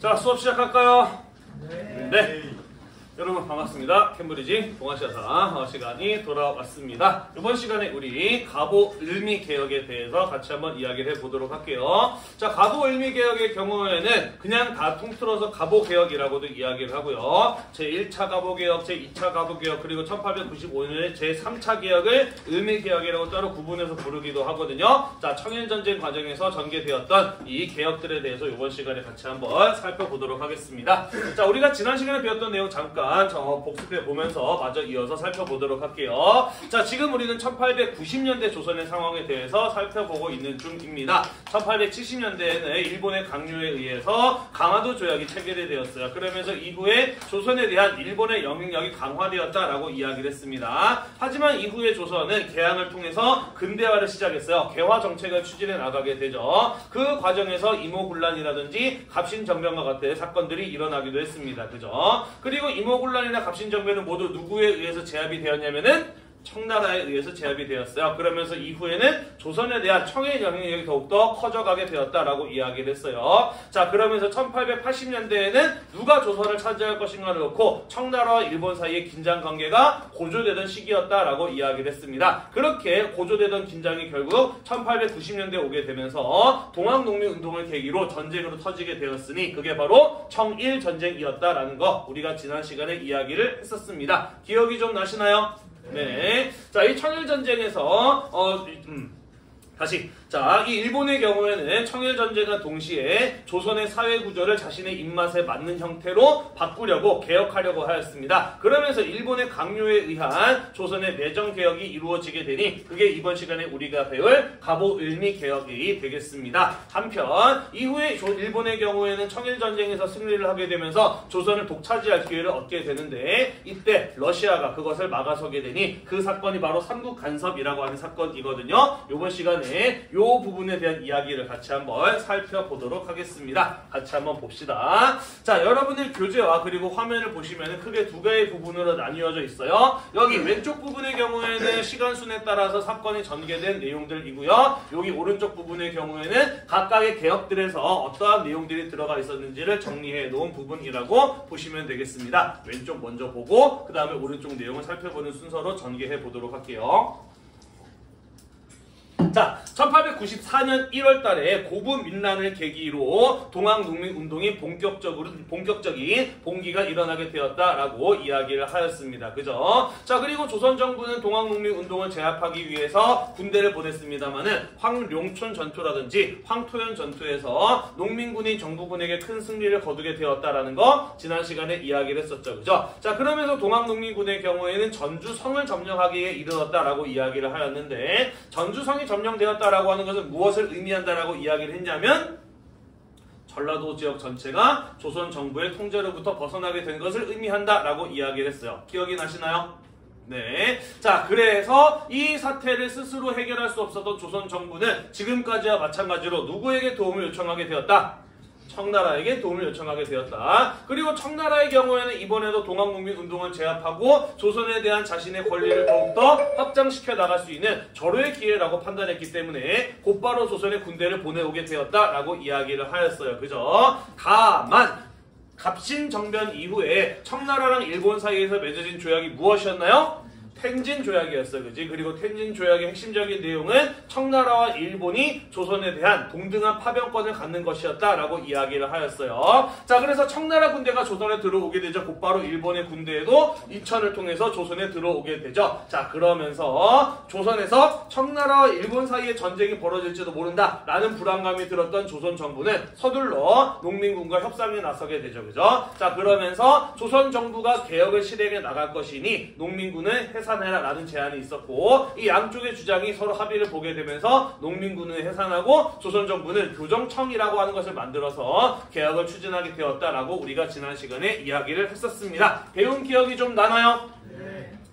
자, 수업 시작할까요? 네. 여러분 반갑습니다. 캠브리지 동아시아사 시간이 돌아왔습니다. 이번 시간에 우리 가보을미개혁에 대해서 같이 한번 이야기를 해보도록 할게요. 자, 가보을미개혁의 경우에는 그냥 다 통틀어서 가보개혁이라고도 이야기를 하고요. 제1차 가보개혁, 제2차 가보개혁, 그리고 1895년에 제3차 개혁을 을미개혁이라고 따로 구분해서 부르기도 하거든요. 자, 청일전쟁 과정에서 전개되었던 이 개혁들에 대해서 이번 시간에 같이 한번 살펴보도록 하겠습니다. 자, 우리가 지난 시간에 배웠던 내용 잠깐 복습해 보면서 마저 이어서 살펴보도록 할게요. 자, 지금 우리는 1890년대 조선의 상황에 대해서 살펴보고 있는 중입니다. 1870년대에는 일본의 강요에 의해서 강화도 조약이 체결이 되었어요. 그러면서 이후에 조선에 대한 일본의 영향력이 강화되었다라고 이야기를 했습니다. 하지만 이후에 조선은 개항을 통해서 근대화를 시작했어요. 개화 정책을 추진해 나가게 되죠. 그 과정에서 이모군란이라든지 갑신정변과 같은 사건들이 일어나기도 했습니다. 그죠? 그리고 이모군란이나 갑신정변은 모두 누구에 의해서 제압이 되었냐면은 청나라에 의해서 제압이 되었어요. 그러면서 이후에는 조선에 대한 청의 영향력이 더욱더 커져가게 되었다라고 이야기를 했어요. 자, 그러면서 1880년대에는 누가 조선을 차지할 것인가를 놓고 청나라와 일본 사이의 긴장관계가 고조되던 시기였다라고 이야기를 했습니다. 그렇게 고조되던 긴장이 결국 1890년대에 오게 되면서 동학농민운동을 계기로 전쟁으로 터지게 되었으니 그게 바로 청일전쟁이었다라는 거 우리가 지난 시간에 이야기를 했었습니다. 기억이 좀 나시나요? 네. 자, 이 청일전쟁에서, 다시. 자, 이 일본의 경우에는 청일전쟁과 동시에 조선의 사회구조를 자신의 입맛에 맞는 형태로 바꾸려고 개혁하려고 하였습니다. 그러면서 일본의 강요에 의한 조선의 내정개혁이 이루어지게 되니 그게 이번 시간에 우리가 배울 가보을미개혁이 되겠습니다. 한편 이후에 일본의 경우에는 청일전쟁에서 승리를 하게 되면서 조선을 독차지할 기회를 얻게 되는데 이때 러시아가 그것을 막아서게 되니 그 사건이 바로 삼국간섭이라고 하는 사건이거든요. 이번 시간에 이 부분에 대한 이야기를 같이 한번 살펴보도록 하겠습니다. 같이 한번 봅시다. 자, 여러분들 교재와 그리고 화면을 보시면 크게 두 개의 부분으로 나뉘어져 있어요. 여기 왼쪽 부분의 경우에는 시간순에 따라서 사건이 전개된 내용들이고요. 여기 오른쪽 부분의 경우에는 각각의 개혁들에서 어떠한 내용들이 들어가 있었는지를 정리해 놓은 부분이라고 보시면 되겠습니다. 왼쪽 먼저 보고 그 다음에 오른쪽 내용을 살펴보는 순서로 전개해 보도록 할게요. 자, 1894년 1월 달에 고부민란을 계기로 동학농민운동이 본격적인 봉기가 일어나게 되었다라고 이야기를 하였습니다. 그죠? 자, 그리고 조선정부는 동학농민운동을 제압하기 위해서 군대를 보냈습니다만은 황룡촌 전투라든지 황토현 전투에서 농민군이 정부군에게 큰 승리를 거두게 되었다라는 거 지난 시간에 이야기를 했었죠. 그죠? 자, 그러면서 동학농민군의 경우에는 전주성을 점령하기에 이르렀다라고 이야기를 하였는데 전주성이 점령되었다라고 하는 것은 무엇을 의미한다라고 이야기를 했냐면 전라도 지역 전체가 조선 정부의 통제로부터 벗어나게 된 것을 의미한다라고 이야기를 했어요. 기억이 나시나요? 네. 자, 그래서 이 사태를 스스로 해결할 수 없었던 조선 정부는 지금까지와 마찬가지로 누구에게 도움을 요청하게 되었다? 청나라에게 도움을 요청하게 되었다. 그리고 청나라의 경우에는 이번에도 동학농민운동을 제압하고 조선에 대한 자신의 권리를 더욱더 확장시켜 나갈 수 있는 절호의 기회라고 판단했기 때문에 곧바로 조선의 군대를 보내오게 되었다라고 이야기를 하였어요. 그죠? 다만 갑신정변 이후에 청나라랑 일본 사이에서 맺어진 조약이 무엇이었나요? 텐진 조약이었어요. 그지? 그리고 텐진 조약의 핵심적인 내용은 청나라와 일본이 조선에 대한 동등한 파병권을 갖는 것이었다라고 이야기를 하였어요. 자, 그래서 청나라 군대가 조선에 들어오게 되죠. 곧바로 일본의 군대에도 이천을 통해서 조선에 들어오게 되죠. 자, 그러면서 조선에서 청나라와 일본 사이에 전쟁이 벌어질지도 모른다라는 불안감이 들었던 조선 정부는 서둘러 농민군과 협상에 나서게 되죠. 그죠? 자, 그러면서 조선 정부가 개혁을 실행해 나갈 것이니 농민군은 해산해라라는 제안이 있었고 이 양쪽의 주장이 서로 합의를 보게 되면서 농민군은 해산하고 조선정부는 교정청이라고 하는 것을 만들어서 개혁을 추진하게 되었다라고 우리가 지난 시간에 이야기를 했었습니다. 배운 기억이 좀 나나요?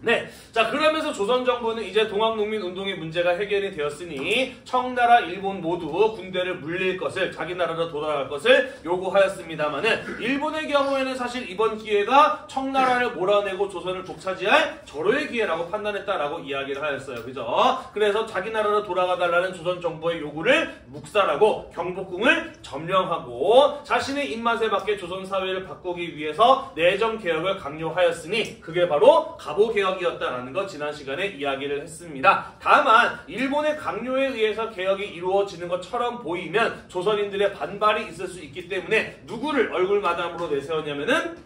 네, 자 그러면서 조선정부는 이제 동학농민운동의 문제가 해결이 되었으니 청나라, 일본 모두 군대를 물릴 것을, 자기 나라로 돌아갈 것을 요구하였습니다마는 일본의 경우에는 사실 이번 기회가 청나라를 몰아내고 조선을 독차지할 절호의 기회라고 판단했다라고 이야기를 하였어요. 그죠? 그래서 자기 나라로 돌아가달라는 조선정부의 요구를 묵살하고 경복궁을 점령하고 자신의 입맛에 맞게 조선사회를 바꾸기 위해서 내정개혁을 강요하였으니 그게 바로 갑오개혁 이었다라는 거 지난 시간에 이야기를 했습니다. 다만 일본의 강요에 의해서 개혁이 이루어지는 것처럼 보이면 조선인들의 반발이 있을 수 있기 때문에 누구를 얼굴마담으로 내세웠냐면은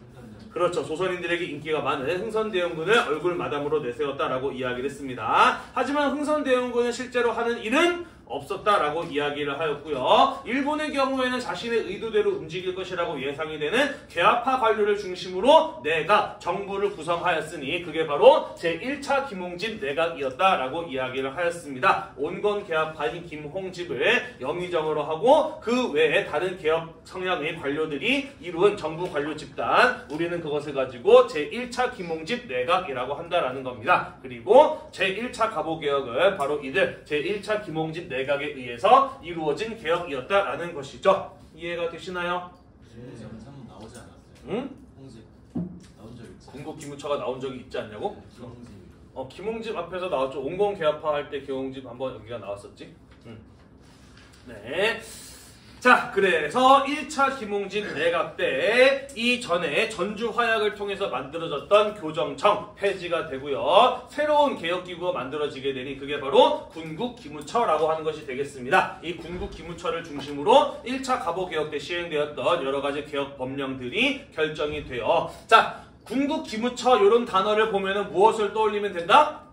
그렇죠. 조선인들에게 인기가 많은 흥선대원군을 얼굴마담으로 내세웠다라고 이야기를 했습니다. 하지만 흥선대원군은 실제로 하는 일은 없었다라고 이야기를 하였고요. 일본의 경우에는 자신의 의도대로 움직일 것이라고 예상이 되는 개화파 관료를 중심으로 내각, 정부를 구성하였으니 그게 바로 제1차 김홍집 내각이었다라고 이야기를 하였습니다. 온건 개화파인 김홍집을 영의정으로 하고 그 외에 다른 개혁 성향의 관료들이 이룬 정부 관료 집단, 우리는 그것을 가지고 제1차 김홍집 내각이라고 한다라는 겁니다. 그리고 제1차 갑오개혁은 바로 이들 제1차 김홍집 내각에 의해서 이루어진 개혁이었다라는 것이죠. 이해가 되시나요? 홍집 한번 나오지 않았어요? 응? 홍집 나온 적 있죠? 군국 기무처가 나온 적이 있지 않냐고? 김홍집. 김홍집 앞에서 나왔죠. 온건 개화파 할 때 김홍집 한번 여기가 나왔었지. 네. 자, 그래서 1차 김홍집 내각 때 이전에 전주 화약을 통해서 만들어졌던 교정청 폐지가 되고요. 새로운 개혁기구가 만들어지게 되니 그게 바로 군국기무처라고 하는 것이 되겠습니다. 이 군국기무처를 중심으로 1차 갑오개혁 때 시행되었던 여러 가지 개혁 법령들이 결정이 돼요. 자, 군국기무처 이런 단어를 보면은 무엇을 떠올리면 된다?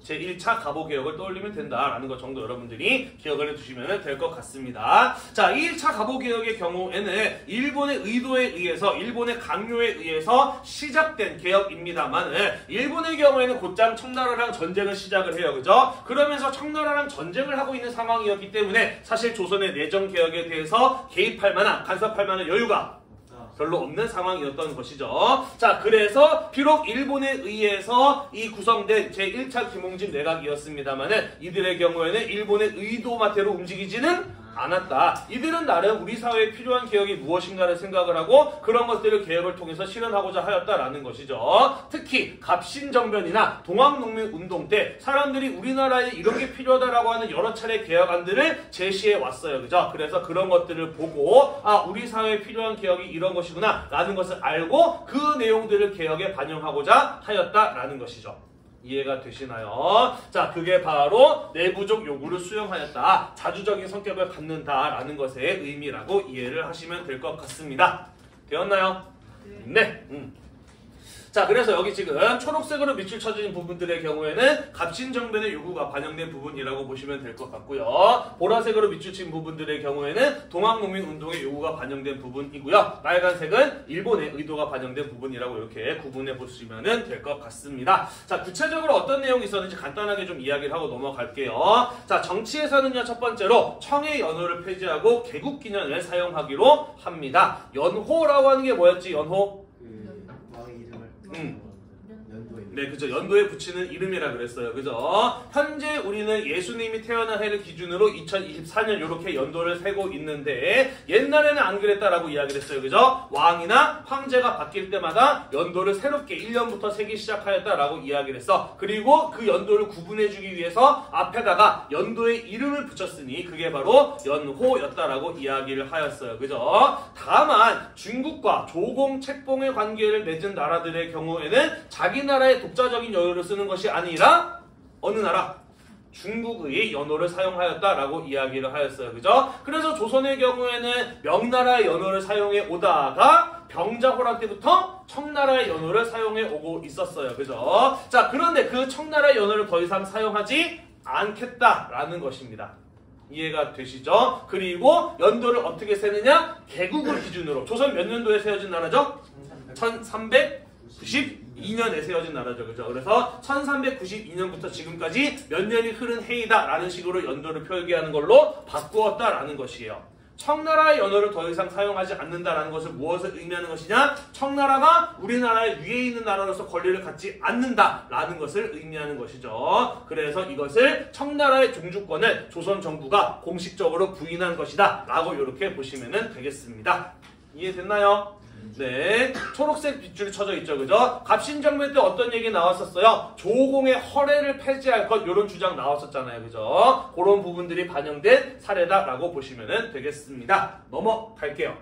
제1차 갑오개혁을 떠올리면 된다라는 것 정도 여러분들이 기억을 해두시면 될 것 같습니다. 자, 1차 갑오개혁의 경우에는 일본의 의도에 의해서, 일본의 강요에 의해서 시작된 개혁입니다만 일본의 경우에는 곧장 청나라랑 전쟁을 시작을 해요. 그죠? 그러면서 청나라랑 전쟁을 하고 있는 상황이었기 때문에 사실 조선의 내정개혁에 대해서 개입할 만한, 간섭할 만한 여유가 별로 없는 상황이었던 것이죠. 자, 그래서 비록 일본에 의해서 이 구성된 제1차 김홍집 내각이었습니다만 이들의 경우에는 일본의 의도마대로 움직이지는 않았다. 이들은 나름 우리 사회에 필요한 개혁이 무엇인가를 생각을 하고 그런 것들을 개혁을 통해서 실현하고자 하였다라는 것이죠. 특히 갑신정변이나 동학농민운동 때 사람들이 우리나라에 이런 게 필요하다라고 하는 여러 차례 개혁안들을 제시해 왔어요. 그죠? 그래서 그런 것들을 보고 우리 사회에 필요한 개혁이 이런 것이구나 라는 것을 알고 그 내용들을 개혁에 반영하고자 하였다라는 것이죠. 이해가 되시나요? 자, 그게 바로 내부적 요구를 수용하였다. 자주적인 성격을 갖는다라는 것의 의미라고 이해를 하시면 될 것 같습니다. 되었나요? 네. 자, 그래서 여기 지금 초록색으로 밑줄 쳐진 부분들의 경우에는 갑신정변의 요구가 반영된 부분이라고 보시면 될 것 같고요. 보라색으로 밑줄 친 부분들의 경우에는 동학농민운동의 요구가 반영된 부분이고요. 빨간색은 일본의 의도가 반영된 부분이라고 이렇게 구분해 보시면 될 것 같습니다. 자, 구체적으로 어떤 내용이 있었는지 간단하게 좀 이야기를 하고 넘어갈게요. 자, 정치에서는요, 첫 번째로 청의 연호를 폐지하고 개국기년을 사용하기로 합니다. 연호라고 하는 게 뭐였지? 연호? 네, 그죠. 연도에 붙이는 이름이라 그랬어요. 그죠. 현재 우리는 예수님이 태어난 해를 기준으로 2024년 이렇게 연도를 세고 있는데 옛날에는 안 그랬다라고 이야기를 했어요. 그죠. 왕이나 황제가 바뀔 때마다 연도를 새롭게 1년부터 세기 시작하였다라고 이야기를 했어. 그리고 그 연도를 구분해주기 위해서 앞에다가 연도의 이름을 붙였으니 그게 바로 연호였다라고 이야기를 하였어요. 그죠. 다만 중국과 조공, 책봉의 관계를 맺은 나라들의 경우에는 자기 나라의 독자적인 연호를 쓰는 것이 아니라 어느 나라? 중국의 연호를 사용하였다라고 이야기를 하였어요. 그죠? 그래서 조선의 경우에는 명나라의 연호를 사용해 오다가 병자호란 때부터 청나라의 연호를 사용해 오고 있었어요. 그죠? 자, 그런데 그 청나라의 연호를 더 이상 사용하지 않겠다라는 것입니다. 이해가 되시죠? 그리고 연도를 어떻게 세느냐? 개국을 기준으로. 조선 몇 년도에 세워진 나라죠? 1392년에 세워진 나라죠. 그죠? 그래서 1392년부터 지금까지 몇 년이 흐른 해이다 라는 식으로 연도를 표기하는 걸로 바꾸었다라는 것이에요. 청나라의 연호를 더 이상 사용하지 않는다라는 것을 무엇을 의미하는 것이냐? 청나라가 우리나라의 위에 있는 나라로서 권리를 갖지 않는다라는 것을 의미하는 것이죠. 그래서 이것을 청나라의 종주권을 조선 정부가 공식적으로 부인한 것이다 라고 이렇게 보시면 되겠습니다. 이해됐나요? 네, 초록색 빗줄이 쳐져 있죠, 그죠? 갑신정변 때 어떤 얘기 나왔었어요? 조공의 허례를 폐지할 것, 이런 주장 나왔었잖아요, 그죠? 그런 부분들이 반영된 사례다라고 보시면 되겠습니다. 넘어갈게요.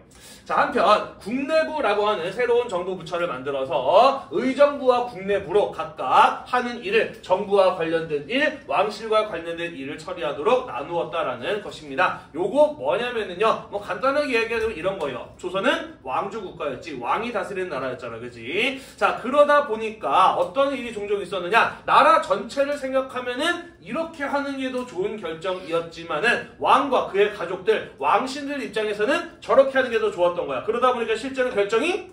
자, 한편 국내부라고 하는 새로운 정부 부처를 만들어서 의정부와 국내부로 각각 하는 일을 정부와 관련된 일, 왕실과 관련된 일을 처리하도록 나누었다라는 것입니다. 요거 뭐냐면은요, 뭐 간단하게 얘기하면 이런 거예요. 조선은 왕주 국가였지, 왕이 다스리는 나라였잖아, 그지? 자, 그러다 보니까 어떤 일이 종종 있었느냐? 나라 전체를 생각하면은 이렇게 하는 게 더 좋은 결정이었지만은 왕과 그의 가족들, 왕신들 입장에서는 저렇게 하는 게 더 좋았던 거야. 그러다 보니까 실제로 결정이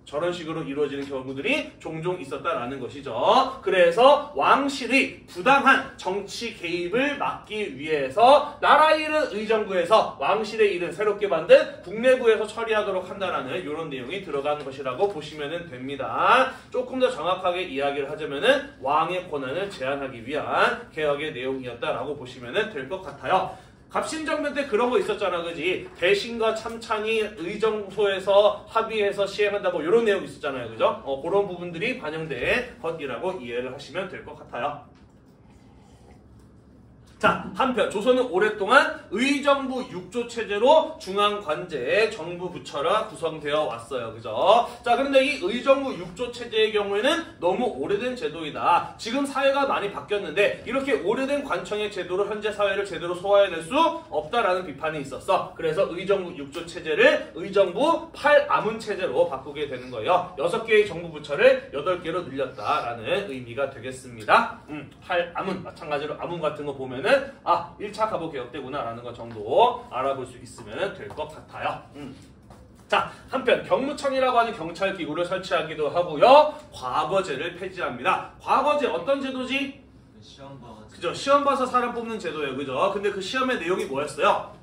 저런 식으로 이루어지는 경우들이 종종 있었다라는 것이죠. 그래서 왕실의 부당한 정치 개입을 막기 위해서 나라 일은 의정부에서, 왕실의 일은 새롭게 만든 국내부에서 처리하도록 한다라는 이런 내용이 들어가는 것이라고 보시면 됩니다. 조금 더 정확하게 이야기를 하자면은 왕의 권한을 제한하기 위한 개혁의 내용이었다라고 보시면 될 것 같아요. 갑신정변 때 그런 거 있었잖아, 그지? 대신과 참찬이 의정소에서 합의해서 시행한다, 뭐 이런 내용 있었잖아요, 그죠? 그런 부분들이 반영된 것이라고 이해를 하시면 될 것 같아요. 자, 한편 조선은 오랫동안 의정부 6조 체제로 중앙관제 정부 부처가 구성되어 왔어요. 그죠? 자, 그런데 이 의정부 6조 체제의 경우에는 너무 오래된 제도이다. 지금 사회가 많이 바뀌었는데 이렇게 오래된 관청의 제도로 현재 사회를 제대로 소화해낼 수 없다라는 비판이 있었어. 그래서 의정부 6조 체제를 의정부 8아문 체제로 바꾸게 되는 거예요. 6개의 정부 부처를 8개로 늘렸다라는 의미가 되겠습니다. 8아문, 마찬가지로 아문 같은 거 보면은 1차 가보 개혁 때구나 라는 것 정도 알아볼 수 있으면 될 것 같아요. 자, 한편 경무청이라고 하는 경찰기구를 설치하기도 하고요. 과거제를 폐지합니다. 과거제 어떤 제도지? 시험 봐가지고. 그죠? 시험 봐서 사람 뽑는 제도예요. 그죠? 근데 그 시험의 내용이 뭐였어요?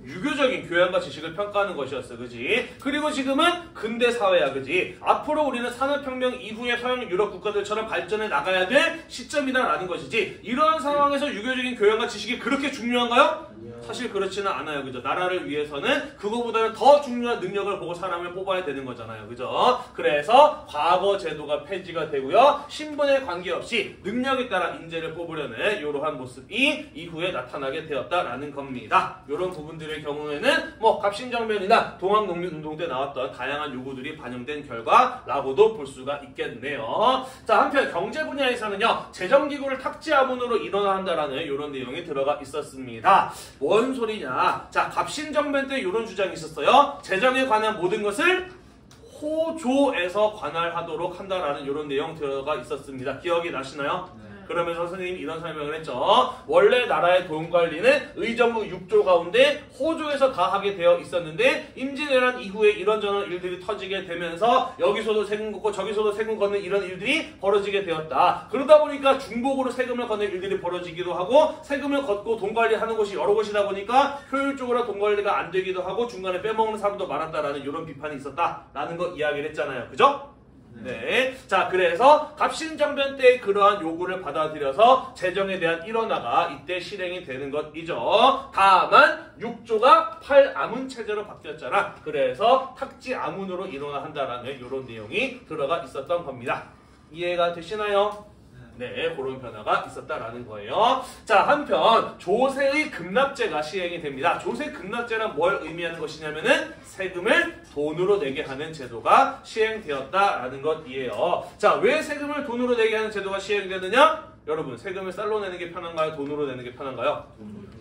유교적인 교양과 지식을 평가하는 것이었어, 그지? 그리고 지금은 근대 사회야, 그지? 앞으로 우리는 산업혁명 이후의 서양 유럽 국가들처럼 발전해 나가야 될 시점이다라는 것이지, 이러한 상황에서 유교적인 교양과 지식이 그렇게 중요한가요? 사실 그렇지는 않아요, 그죠? 나라를 위해서는 그거보다는 더 중요한 능력을 보고 사람을 뽑아야 되는 거잖아요, 그죠? 그래서 과거 제도가 폐지가 되고요, 신분에 관계없이 능력에 따라 인재를 뽑으려는 이러한 모습이 이후에 나타나게 되었다라는 겁니다. 이런 부분들의 경우에는 뭐 갑신정변이나 동학농민운동 때 나왔던 다양한 요구들이 반영된 결과라고도 볼 수가 있겠네요. 자, 한편 경제 분야에서는요, 재정기구를 탁지아문으로 일원화한다라는 이런 내용이 들어가 있었습니다. 뭔 소리냐? 자, 갑신정변 때 이런 주장이 있었어요. 재정에 관한 모든 것을 호조에서 관할하도록 한다라는 이런 내용 들어가 있었습니다. 기억이 나시나요? 그러면서 선생님이 이런 설명을 했죠. 원래 나라의 돈 관리는 의정부 6조 가운데 호조에서 다 하게 되어 있었는데 임진왜란 이후에 이런저런 일들이 터지게 되면서 여기서도 세금 걷고 저기서도 세금 걷는 이런 일들이 벌어지게 되었다. 그러다 보니까 중복으로 세금을 걷는 일들이 벌어지기도 하고, 세금을 걷고 돈 관리하는 곳이 여러 곳이다 보니까 효율적으로 돈 관리가 안 되기도 하고 중간에 빼먹는 사람도 많았다라는 이런 비판이 있었다라는 거 이야기를 했잖아요. 그죠? 네. 자, 그래서 갑신정변 때의 그러한 요구를 받아들여서 재정에 대한 일원화가 이때 실행이 되는 것이죠. 다만 6조가 8아문 체제로 바뀌었잖아. 그래서 탁지아문으로 일원화한다라는 이런 내용이 들어가 있었던 겁니다. 이해가 되시나요? 네, 그런 변화가 있었다라는 거예요. 자, 한편 조세의 급납제가 시행이 됩니다. 조세 급납제란 뭘 의미하는 것이냐면은 세금을 돈으로 내게 하는 제도가 시행되었다라는 것이에요. 자, 왜 세금을 돈으로 내게 하는 제도가 시행되느냐? 여러분, 세금을 쌀로 내는 게 편한가요? 돈으로 내는 게 편한가요?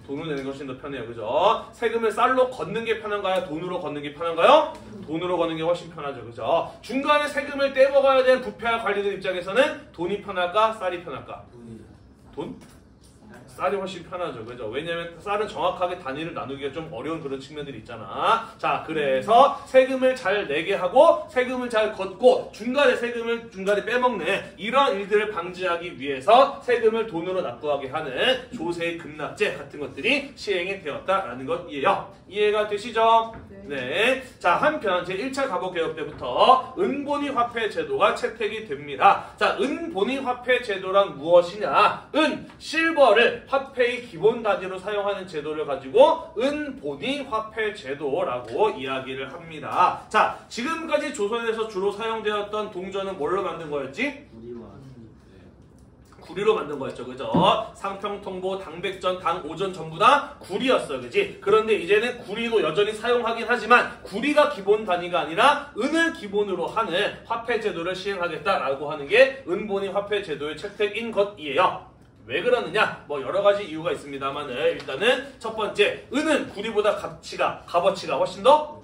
돈으로 내는 것이 더 편해요. 그죠? 세금을 쌀로 걷는 게 편한가요? 돈으로 걷는 게 편한가요? 돈으로 걷는 게 훨씬 편하죠. 그죠? 중간에 세금을 떼먹어야 되는 부패와 관리들 입장에서는 돈이 편할까? 쌀이 편할까? 돈? 쌀이 훨씬 편하죠. 그죠? 왜냐면 쌀은 정확하게 단위를 나누기가 좀 어려운 그런 측면들이 있잖아. 자, 그래서 세금을 잘 내게 하고 세금을 잘 걷고 중간에 세금을 중간에 빼먹는 이런 일들을 방지하기 위해서 세금을 돈으로 납부하게 하는 조세 급납제 같은 것들이 시행이 되었다라는 것이에요. 이해가 되시죠? 네. 자, 한편 제1차 가보개혁 때부터 은본위 화폐 제도가 채택이 됩니다. 자, 은본위 화폐 제도란 무엇이냐? 실버를 화폐의 기본 단위로 사용하는 제도를 가지고 은본위 화폐 제도라고 이야기를 합니다. 자, 지금까지 조선에서 주로 사용되었던 동전은 뭘로 만든 거였지? 구리로 만든 거였죠. 그죠? 상평통보, 당백전, 당오전 전부 다 구리였어. 그지? 그런데 이제는 구리도 여전히 사용하긴 하지만 구리가 기본 단위가 아니라 은을 기본으로 하는 화폐 제도를 시행하겠다라고 하는 게 은본위 화폐 제도의 채택인 것이에요. 왜 그러느냐? 뭐 여러 가지 이유가 있습니다만 일단은 첫 번째, 은은 구리보다 값어치가 훨씬 더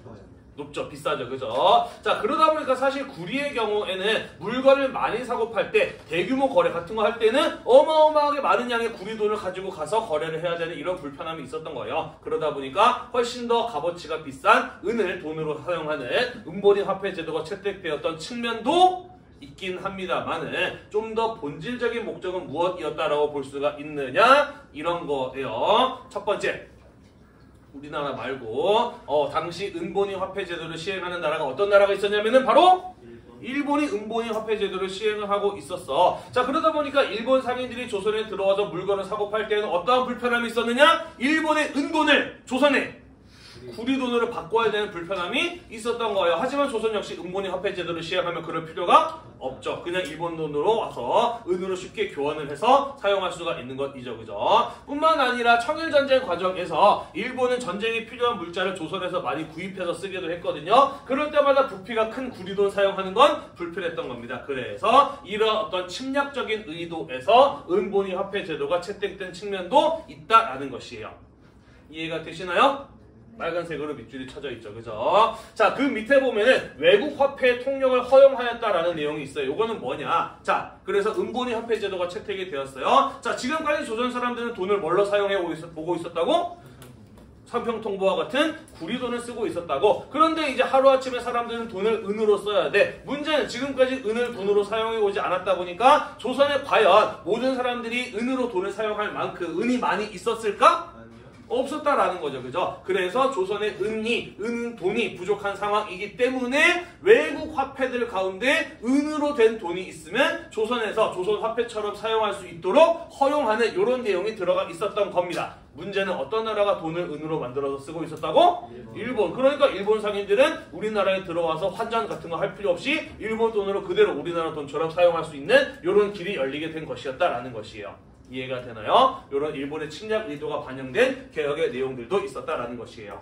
높죠. 비싸죠. 그죠? 자, 그러다 보니까 사실 구리의 경우에는 물건을 많이 사고 팔 때 대규모 거래 같은 거 할 때는 어마어마하게 많은 양의 구리 돈을 가지고 가서 거래를 해야 되는 이런 불편함이 있었던 거예요. 그러다 보니까 훨씬 더 값어치가 비싼 은을 돈으로 사용하는 은본위 화폐 제도가 채택되었던 측면도 있긴 합니다만은 좀 더 본질적인 목적은 무엇이었다라고 볼 수가 있느냐? 이런 거예요. 첫 번째, 우리나라 말고 당시 은본위 화폐 제도를 시행하는 나라가 어떤 나라가 있었냐면은 바로 일본이 은본위 화폐 제도를 시행을 하고 있었어. 자, 그러다 보니까 일본 상인들이 조선에 들어와서 물건을 사고 팔 때는 어떠한 불편함이 있었느냐? 일본의 은돈을 조선에 구리돈으로 바꿔야 되는 불편함이 있었던 거예요. 하지만 조선 역시 은본위 화폐 제도를 시행하면 그럴 필요가 없죠. 그냥 일본 돈으로 와서 은으로 쉽게 교환을 해서 사용할 수가 있는 것이죠. 그죠? 뿐만 아니라 청일전쟁 과정에서 일본은 전쟁에 필요한 물자를 조선에서 많이 구입해서 쓰기도 했거든요. 그럴 때마다 부피가 큰 구리돈 사용하는 건 불편했던 겁니다. 그래서 이런 어떤 침략적인 의도에서 은본위 화폐 제도가 채택된 측면도 있다라는 것이에요. 이해가 되시나요? 빨간색으로 밑줄이 쳐져 있죠. 그죠? 자, 그 밑에 보면은 외국 화폐 통용을 허용하였다라는 내용이 있어요. 요거는 뭐냐? 자, 그래서 은본위 화폐 제도가 채택이 되었어요. 자, 지금까지 조선 사람들은 돈을 뭘로 사용해 보고 있었다고? 상평통보와 같은 구리돈을 쓰고 있었다고. 그런데 이제 하루아침에 사람들은 돈을 은으로 써야 돼. 문제는 지금까지 은을 돈으로 사용해 오지 않았다 보니까 조선에 과연 모든 사람들이 은으로 돈을 사용할 만큼 은이 많이 있었을까? 없었다라는 거죠. 그죠? 그래서 조선의 돈이 부족한 상황이기 때문에 외국 화폐들 가운데 은으로 된 돈이 있으면 조선에서 조선 화폐처럼 사용할 수 있도록 허용하는 이런 내용이 들어가 있었던 겁니다. 문제는 어떤 나라가 돈을 은으로 만들어서 쓰고 있었다고? 일본. 그러니까 일본 상인들은 우리나라에 들어와서 환전 같은 거 할 필요 없이 일본 돈으로 그대로 우리나라 돈처럼 사용할 수 있는 이런 길이 열리게 된 것이었다라는 것이에요. 이해가 되나요? 이런 일본의 침략 의도가 반영된 개혁의 내용들도 있었다라는 것이에요.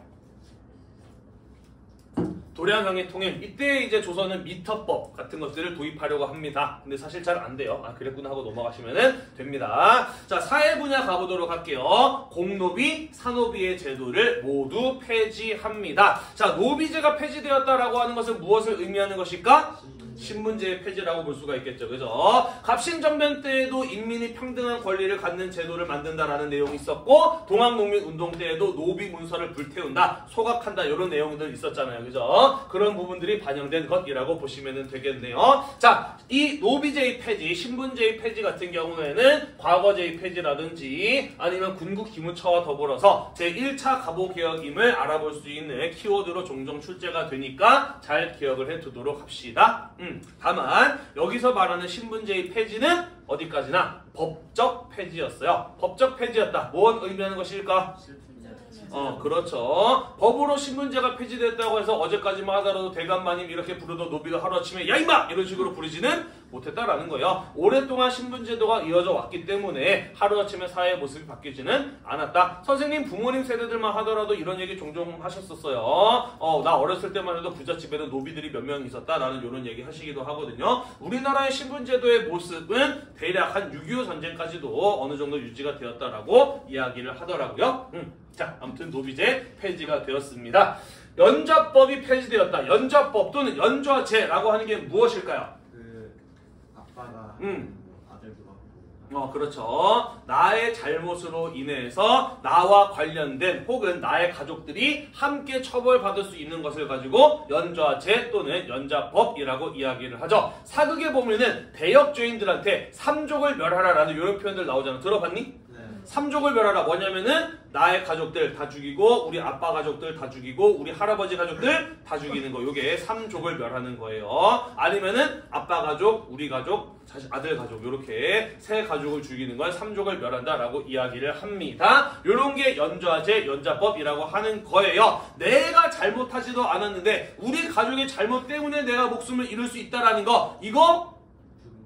도량항의 통일, 이때 이제 조선은 미터법 같은 것들을 도입하려고 합니다. 근데 사실 잘 안 돼요. 아, 그랬구나 하고 넘어가시면 됩니다. 자, 사회 분야 가보도록 할게요. 공노비, 산노비의 제도를 모두 폐지합니다. 자, 노비제가 폐지되었다라고 하는 것은 무엇을 의미하는 것일까? 신분제의 폐지라고 볼 수가 있겠죠. 그죠? 갑신정변 때에도 인민이 평등한 권리를 갖는 제도를 만든다라는 내용이 있었고, 동학농민운동 때에도 노비 문서를 불태운다, 소각한다, 이런 내용들 있었잖아요. 그죠? 그런 부분들이 반영된 것이라고 보시면 되겠네요. 자, 이 노비제의 폐지, 신분제의 폐지 같은 경우에는 과거제의 폐지라든지 아니면 군국기무처와 더불어서 제1차 가보개혁임을 알아볼 수 있는 키워드로 종종 출제가 되니까 잘 기억을 해두도록 합시다. 다만 여기서 말하는 신분제의 폐지는 어디까지나 법적 폐지였어요. 법적 폐지였다. 무엇 의미하는 것일까? 그렇죠. 법으로 신분제가 폐지됐다고 해서 어제까지만 하더라도 대감마님 이렇게 부르던 노비가 하루아침에 야 임마! 이런 식으로 부르지는 못했다라는 거예요. 오랫동안 신분제도가 이어져 왔기 때문에 하루아침에 사회의 모습이 바뀌지는 않았다. 선생님 부모님 세대들만 하더라도 이런 얘기 종종 하셨었어요. 나 어렸을 때만 해도 부잣집에는 노비들이 몇 명 있었다라는 이런 얘기 하시기도 하거든요. 우리나라의 신분제도의 모습은 대략 한 6.25 전쟁까지도 어느 정도 유지가 되었다라고 이야기를 하더라고요. 자, 아무튼 노비제 폐지가 되었습니다. 연좌법이 폐지되었다. 연좌법 또는 연좌제라고 하는 게 무엇일까요? 아빠가 아들도 받고 그렇죠. 나의 잘못으로 인해서 나와 관련된 혹은 나의 가족들이 함께 처벌받을 수 있는 것을 가지고 연좌제 또는 연좌법이라고 이야기를 하죠. 사극에 보면은 대역죄인들한테 삼족을 멸하라라는 이런 표현들 나오잖아. 들어봤니? 네. 삼족을 멸하라 뭐냐면은 나의 가족들 다 죽이고 우리 아빠 가족들 다 죽이고 우리 할아버지 가족들 다 죽이는 거. 요게 삼족을 멸하는 거예요. 아니면은 아빠 가족, 우리 가족, 아들 가족 요렇게 세 가족을 죽이는 걸 삼족을 멸한다라고 이야기를 합니다. 요런 게 연좌제, 연좌법이라고 하는 거예요. 내가 잘못하지도 않았는데 우리 가족의 잘못 때문에 내가 목숨을 잃을 수 있다라는 거 이거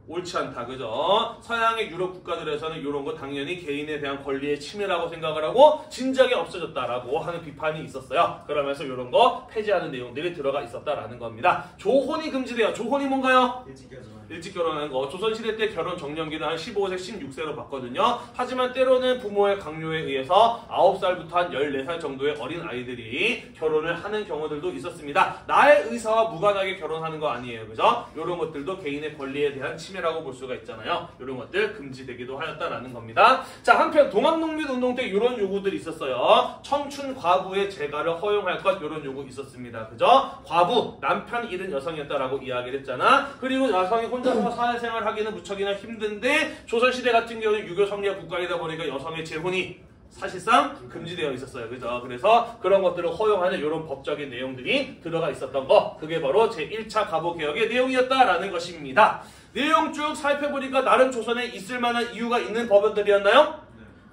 옳지 않다. 그죠? 서양의 유럽 국가들에서는 이런 거 당연히 개인에 대한 권리의 침해라고 생각을 하고 진작에 없어졌다라고 하는 비판이 있었어요. 그러면서 이런 거 폐지하는 내용들이 들어가 있었다라는 겁니다. 조혼이 금지돼요. 조혼이 뭔가요? 일찍 결혼하는 거. 조선시대 때 결혼 정년기는 한 15세, 16세로 봤거든요. 하지만 때로는 부모의 강요에 의해서 9살부터 한 14살 정도의 어린 아이들이 결혼을 하는 경우들도 있었습니다. 나의 의사와 무관하게 결혼하는 거 아니에요. 그죠? 이런 것들도 개인의 권리에 대한 침해라고 볼 수가 있잖아요. 이런 것들 금지되기도 하였다라는 겁니다. 자, 한편 동학농민운동 때 이런 요구들이 있었어요. 청춘 과부의 재가를 허용할 것 이런 요구 있었습니다. 그죠? 과부, 남편 잃은 여성이었다라고 이야기를 했잖아. 그리고 여성이 혼자서 사회생활 하기는 무척이나 힘든데 조선시대 같은 경우는 유교 성리학 국가이다 보니까 여성의 재혼이 사실상 금지되어 있었어요. 그죠? 그래서 그런 것들을 허용하는 이런 법적인 내용들이 들어가 있었던 거 그게 바로 제1차 가보개혁의 내용이었다라는 것입니다. 내용 쭉 살펴보니까 나름 조선에 있을 만한 이유가 있는 법안들이었나요?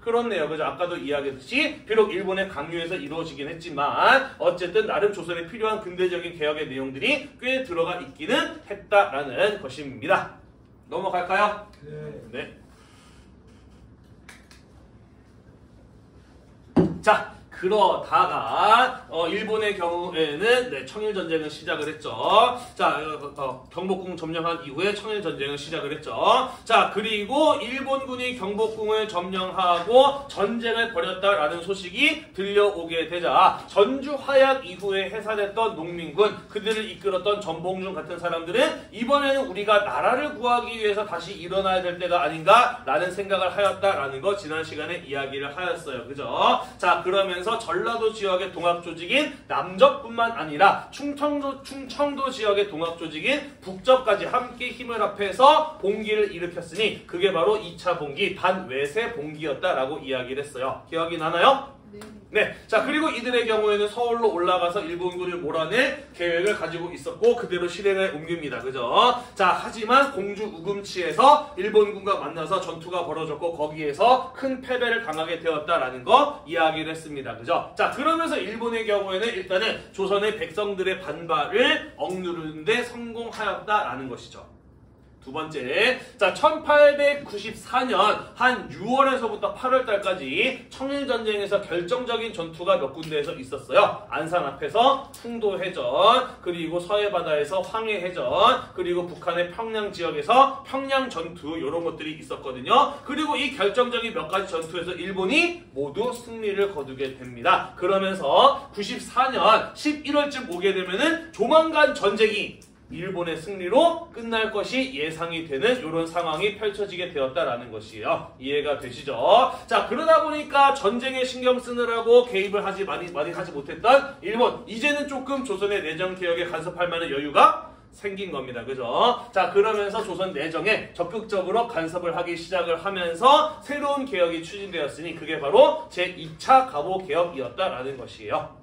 그렇네요. 그죠? 아까도 이야기했듯이 비록 일본의 강요에서 이루어지긴 했지만 어쨌든 나름 조선에 필요한 근대적인 개혁의 내용들이 꽤 들어가 있기는 했다라는 것입니다. 넘어갈까요? 네. 자, 그러다가 일본의 경우에는 청일전쟁을 시작을 했죠. 자, 경복궁 점령한 이후에 청일전쟁을 시작을 했죠. 자, 그리고 일본군이 경복궁을 점령하고 전쟁을 벌였다라는 소식이 들려오게 되자 전주 화약 이후에 해산했던 농민군, 그들을 이끌었던 전봉준 같은 사람들은 이번에는 우리가 나라를 구하기 위해서 다시 일어나야 될 때가 아닌가라는 생각을 하였다라는 거 지난 시간에 이야기를 하였어요. 그죠? 자, 그러면서 전라도 지역의 동학조직인 남접뿐만 아니라 충청도 지역의 동학조직인 북접까지 함께 힘을 합해서 봉기를 일으켰으니 그게 바로 2차 봉기, 반외세 봉기였다라고 이야기를 했어요. 기억이 나나요? 네. 자, 그리고 이들의 경우에는 서울로 올라가서 일본군을 몰아낼 계획을 가지고 있었고 그대로 실행에 옮깁니다. 그죠? 자, 하지만 공주 우금치에서 일본군과 만나서 전투가 벌어졌고 거기에서 큰 패배를 당하게 되었다라는 거 이야기를 했습니다. 그죠? 자, 그러면서 일본의 경우에는 일단은 조선의 백성들의 반발을 억누르는 데 성공하였다라는 것이죠. 두 번째, 자 1894년 한 6월에서부터 8월달까지 청일전쟁에서 결정적인 전투가 몇 군데에서 있었어요. 안산 앞에서 풍도해전, 그리고 서해바다에서 황해해전, 그리고 북한의 평양 지역에서 평양전투 이런 것들이 있었거든요. 그리고 이 결정적인 몇 가지 전투에서 일본이 모두 승리를 거두게 됩니다. 그러면서 94년 11월쯤 오게 되면은 조만간 전쟁이 일본의 승리로 끝날 것이 예상이 되는 이런 상황이 펼쳐지게 되었다라는 것이에요. 이해가 되시죠? 자, 그러다 보니까 전쟁에 신경 쓰느라고 개입을 많이 하지 못했던 일본, 이제는 조금 조선의 내정 개혁에 간섭할 만한 여유가 생긴 겁니다. 그죠? 자, 그러면서 조선 내정에 적극적으로 간섭을 하기 시작을 하면서 새로운 개혁이 추진되었으니 그게 바로 제2차 가보개혁이었다라는 것이에요.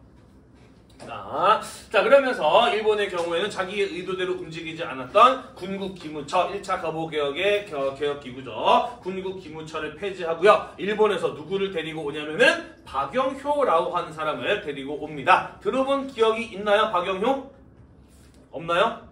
자, 그러면서 일본의 경우에는 자기의 의도대로 움직이지 않았던 군국기무처, 1차 가보개혁의 개혁기구죠. 군국기무처를 폐지하고요. 일본에서 누구를 데리고 오냐면은 박영효라고 하는 사람을 데리고 옵니다. 들어본 기억이 있나요? 박영효? 없나요?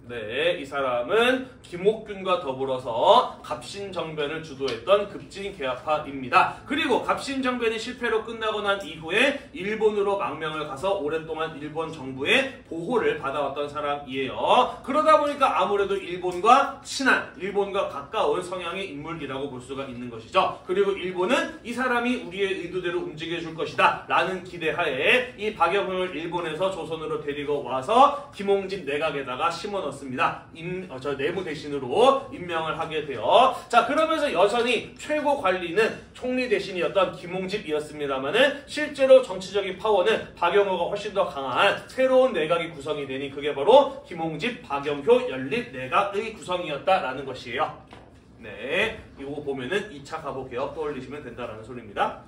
네, 이 사람은 김옥균과 더불어서 갑신정변을 주도했던 급진개혁파입니다. 그리고 갑신정변이 실패로 끝나고 난 이후에 일본으로 망명을 가서 오랫동안 일본 정부의 보호를 받아왔던 사람이에요. 그러다 보니까 아무래도 일본과 친한, 일본과 가까운 성향의 인물이라고 볼 수가 있는 것이죠. 그리고 일본은 이 사람이 우리의 의도대로 움직여줄 것이다 라는 기대하에 이 박영효를 일본에서 조선으로 데리고 와서 김홍진 내각에다가 심어넣었습니다. 되었습니다. 저 내무 대신으로 임명을 하게 되어 자 그러면서 여전히 최고 관리는 총리 대신이었던 김홍집이었습니다만은 실제로 정치적인 파워는 박영호가 훨씬 더 강한 새로운 내각이 구성이 되니 그게 바로 김홍집, 박영효 연립 내각의 구성이었다라는 것이에요. 네, 이거 보면은 2차 가보개혁 떠올리시면 된다라는 소리입니다.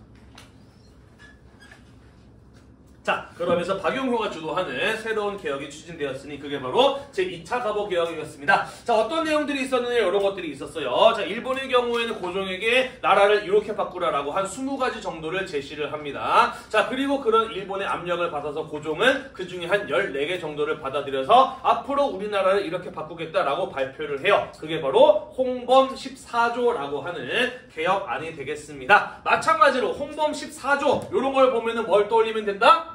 자, 그러면서 박용효가 주도하는 새로운 개혁이 추진되었으니 그게 바로 제2차 가보개혁이었습니다. 자, 어떤 내용들이 있었느냐 이런 것들이 있었어요. 자, 일본의 경우에는 고종에게 나라를 이렇게 바꾸라라고 한 20가지 정도를 제시를 합니다. 자, 그리고 그런 일본의 압력을 받아서 고종은 그 중에 한 14개 정도를 받아들여서 앞으로 우리나라를 이렇게 바꾸겠다라고 발표를 해요. 그게 바로 홍범 14조라고 하는 개혁안이 되겠습니다. 마찬가지로 홍범 14조 이런 걸 보면은 뭘 떠올리면 된다?